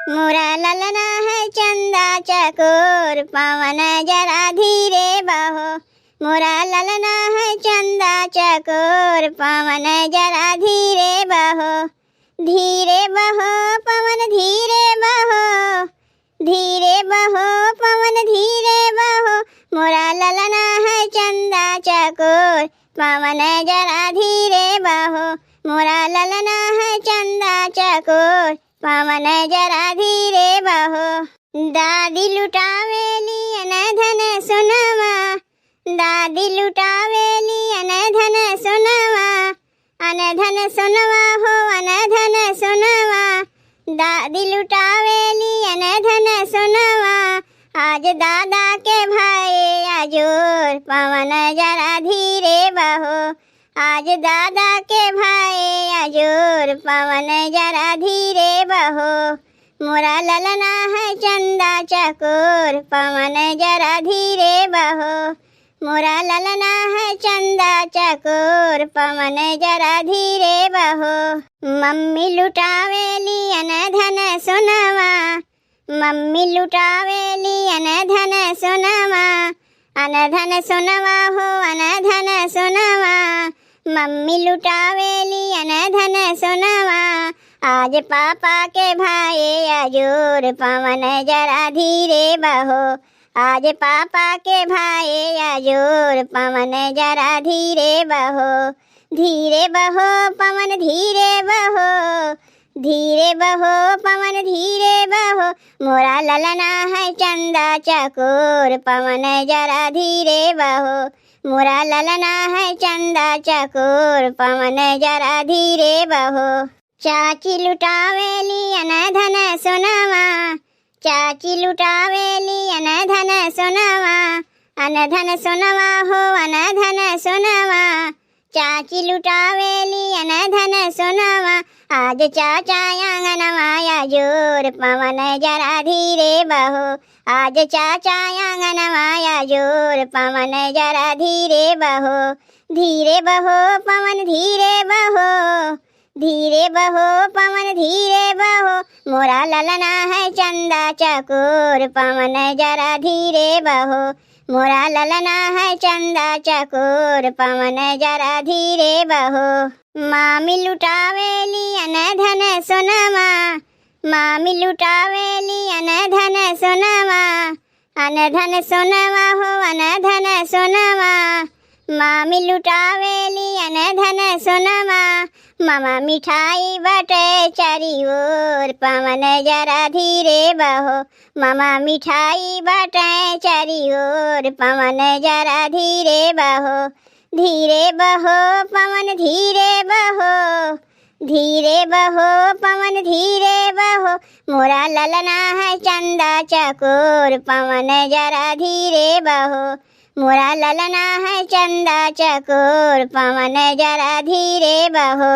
मोरा ललना है चंदा चकोर, पवन जरा धीरे बहो। मोरा ललना है चंदा चकोर, पवन जरा धीरे बहो। धीरे बहो पवन धीरे बहो, धीरे बहो पवन धीरे बहो। मोरा ललना है चंदा चकोर, पवन जरा धीरे बहो। मोरा ललना है चंदा चकोर, पवन जरा धीरे बहो। दादी लुटावेली अनधन सुनवा, दादी लुटावेली अनधन सुनवा। अनधन सुनवा हो अनधन सुनवा, दादी लुटावेली अनधन सुनवा। आज दादा के भाई आजोर, पवन जरा धीरे बहो। आज दादा के भाई आजोर, पवन जरा धीरे बहो। मोरा ललना है चंदा चकोर, पवन जरा धीरे बहो। मोरा ललना है चंदा चकोर, पवन जरा धीरे बहो। मम्मी लुटावेली अनधन सुनवा, मम्मी लुटावेली अनधन सुनवा। अनधन सुनवा हो अनधन सुनवा, मम्मी लुटावेली अनधन सुनवा। आज पापा के भाई आजोर, पवन जरा धीरे बहो। आज पापा के भाई आजोर, पवन जरा धीरे बहो। धीरे बहो पवन धीरे बहो, धीरे बहो पवन धीरे बहो। मोरा ललना है चंदा चकोर, पवन जरा धीरे बहो। मोरा ललना है चंदा चकोर, पवन जरा धीरे बहो। चाची लुटावेली अनधन सुनवा, चाची लुटावेली अनधन सुनवा। अनधन सुनवा हो अनधन सुनवा, चाची लुटावेली अनधन सुनवा। आज चाचा आंगनवा आजोर, पवन जरा धीरे बहो। आज चाचा आंगनवा आजोर, पवन जरा धीरे बहो। धीरे बहो पवन धीरे बहो, धीरे बहो पवन धीरे बहो। मोरा ललना है चंदा चकोर, पवन जरा धीरे बहो। मोरा ललना है चंदा चकोर, पवन जरा धीरे बहो। मामी लुटावेली अनधन सुनवा, मामी लुटावेली अनधन सुनवा। अनधन सुनवा हो अनधन सुनवा, मामी लुटावेली अनधन सुनवा। मामा मिठाई बटे चारियोर, पवन जरा धीरे बहो। मामा मिठाई बटे चारियोर, पवन जरा धीरे बहो। धीरे बहो पवन धीरे बहो, धीरे बहो पवन धीरे बहो। मोरा ललना है चंदा चकोर, पवन जरा धीरे बहो। मोरा ललना है चंदा चकोर, पवन जरा धीरे बहो।